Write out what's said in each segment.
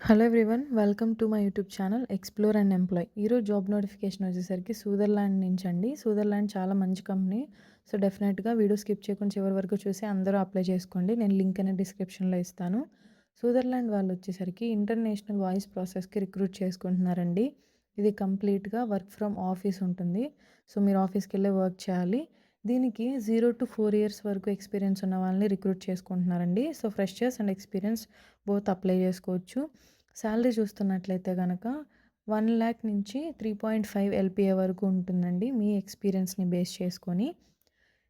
Hello everyone, welcome to my YouTube channel explore and employ. ఈరోజు job notification వచ్చేసరికి Sutherland నుంచి అండి. Sutherland చాలా మంచి కంపెనీ. సో, డెఫినెట్‌గా వీడియో స్కిప్ చేయకుండా చివరి వరకు చూసి అందరూ అప్లై చేసుకోండి. నేను లింక్ అనేది డిస్క్రిప్షన్‌లో ఇస్తాను. సూదర్లాండ్ వాళ్ళు వచ్చేసరికి ఇంటర్నేషనల్ వాయిస్ ప్రాసెస్‌కి రిక్రూట్ చేసుకుంటున్నారండి. ఇది కంప్లీట్‌గా వర్క్ ఫ్రమ్ ఆఫీస్ ఉంటుంది. సో, మీరు ఆఫీస్‌కెళ్ళే వర్క్ చేయాలి. దీనికి 0-4 ఇయర్స్ వరకు ఎక్స్‌పీరియన్స్ ఉన్న వాళ్ళని రిక్రూట్ చేసుకుంటున్నారండి. So, freshers and experience both apply చేసుకోవచ్చు. శాలరీ చూస్తున్నట్లయితే గనక 1,00,000 నుంచి 3.5 ఎల్‌పీఏ వరకు ఉంటుందండి మీ ఎక్స్‌పీరియన్స్‌ని బేస్ చేసుకొని.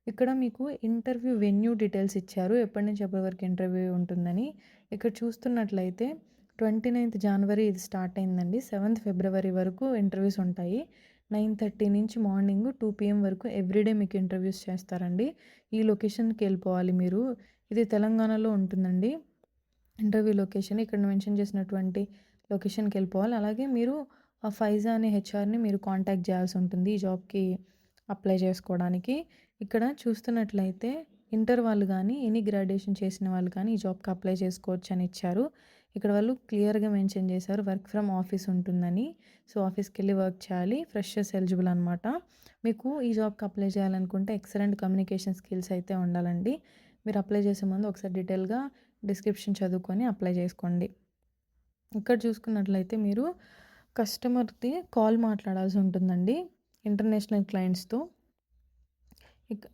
ఇక్కడ మీకు ఇంటర్వ్యూ వెన్యూ డీటెయిల్స్ ఇచ్చారు. ఎప్పటి నుంచి ఎప్పటి వరకు ఇంటర్వ్యూ ఉంటుందని. ఇక్కడ చూస్తున్నట్లయితే 29th జనవరి ఇది స్టార్ట్ అయిందండి. 7th ఫిబ్రవరి వరకు ఇంటర్వ్యూస్ ఉంటాయి. 9:30 నుంచి మార్నింగ్ 2 పీఎం వరకు ఎవ్రీడే మీకు ఇంటర్వ్యూస్ చేస్తారండి. ఈ లొకేషన్‌కి వెళ్ళిపోవాలి మీరు. ఇది తెలంగాణలో ఉంటుందండి. ఇంటర్వ్యూ లొకేషన్ ఇక్కడ మెన్షన్ చేసినటువంటి లొకేషన్‌కెళ్ళిపోవాలి. అలాగే మీరు ఆ ఫైజా అనే హెచ్ఆర్‌ని మీరు కాంటాక్ట్ చేయాల్సి ఉంటుంది ఈ జాబ్‌కి అప్లై చేసుకోవడానికి. ఇక్కడ చూస్తున్నట్లయితే ఇంటర్ వాళ్ళు గానీ, ఎనీ గ్రాడ్యుయేషన్ చేసిన వాళ్ళు కానీ ఈ జాబ్‌కి అప్లై చేసుకోవచ్చని ఇచ్చారు. ఇక్కడ వాళ్ళు క్లియర్‌గా మెన్షన్ చేశారు వర్క్ ఫ్రమ్ ఆఫీస్ ఉంటుందని. సో, ఆఫీస్‌కెళ్ళి వర్క్ చేయాలి. ఫ్రెషర్స్ ఎలిజిబుల్ అనమాట. మీకు ఈ జాబ్‌కి అప్లై చేయాలనుకుంటే ఎక్సలెంట్ కమ్యూనికేషన్ స్కిల్స్ అయితే ఉండాలండి. మీరు అప్లై చేసే ముందు ఒకసారి డీటెయిల్‌గా డిస్క్రిప్షన్ చదువుకొని అప్లై చేసుకోండి. ఇక్కడ చూసుకున్నట్లయితే మీరు కస్టమర్‌ది కాల్ మాట్లాడాల్సి ఉంటుందండి ఇంటర్నేషనల్ క్లయింట్స్‌తో.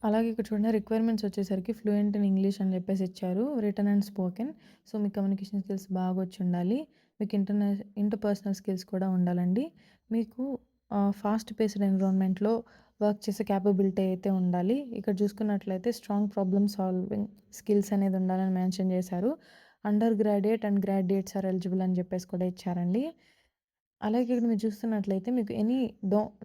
అలాగే ఇక్కడ చూడండి రిక్వైర్మెంట్స్ వచ్చేసరికి ఫ్లూయెంట్ ఇన్ ఇంగ్లీష్ అని చెప్పేసి ఇచ్చారు. Written and spoken. సో, మీ కమ్యూనికేషన్ స్కిల్స్ బాగా వచ్చి ఉండాలి. మీకు ఇంటర్పర్సనల్ స్కిల్స్ కూడా ఉండాలండి. మీకు ఫాస్ట్ పేస్డ్ ఎన్విరాన్మెంట్‌లో వర్క్ చేసే క్యాపబిలిటీ అయితే ఉండాలి. ఇక్కడ చూసుకున్నట్లయితే స్ట్రాంగ్ ప్రాబ్లమ్ సాల్వింగ్ స్కిల్స్ అనేది ఉండాలని మెన్షన్ చేశారు. Undergraduate and graduates are eligible అని చెప్పేసి కూడా ఇచ్చారండి. అలాగే ఇక్కడ మీరు చూస్తున్నట్లయితే మీకు ఎనీ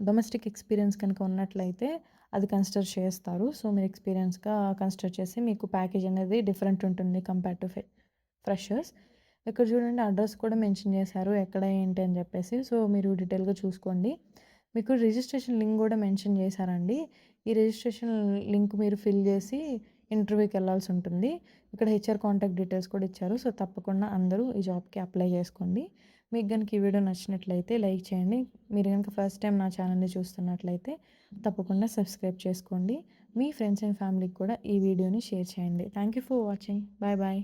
డొమెస్టిక్ ఎక్స్‌పీరియన్స్ కనుక ఉన్నట్లయితే అది కన్సిడర్ చేస్తారు. సో, మీరు ఎక్స్‌పీరియన్స్‌గా కన్సిడర్ చేసి మీకు ప్యాకేజ్ అనేది డిఫరెంట్ ఉంటుంది కంపేర్ టు ఫ్రెషర్స్. ఇక్కడ చూడండి అడ్రస్ కూడా మెన్షన్ చేశారు. ఎక్కడ ఏంటి అని చెప్పేసి. సో, మీరు డీటెయిల్‌గా చూసుకోండి. మీకు రిజిస్ట్రేషన్ లింక్ కూడా మెన్షన్ చేశారండి. ఈ రిజిస్ట్రేషన్ లింక్ మీరు ఫిల్ చేసి ఇంటర్వ్యూకి వెళ్ళాల్సి ఉంటుంది. ఇక్కడ హెచ్ఆర్ కాంటాక్ట్ డీటెయిల్స్ కూడా ఇచ్చారు. సో, తప్పకుండా అందరూ ఈ జాబ్‌కి అప్లై చేసుకోండి. మీకు గనుక ఈ వీడియో నచ్చినట్లయితే లైక్ చేయండి. మీరు గనుక ఫస్ట్ టైం నా ఛానల్‌ని చూస్తున్నట్లయితే తప్పకుండా సబ్స్క్రైబ్ చేసుకోండి. మీ ఫ్రెండ్స్ అండ్ ఫ్యామిలీకి కూడా ఈ వీడియోని షేర్ చేయండి. Thank you for watching. Bye bye.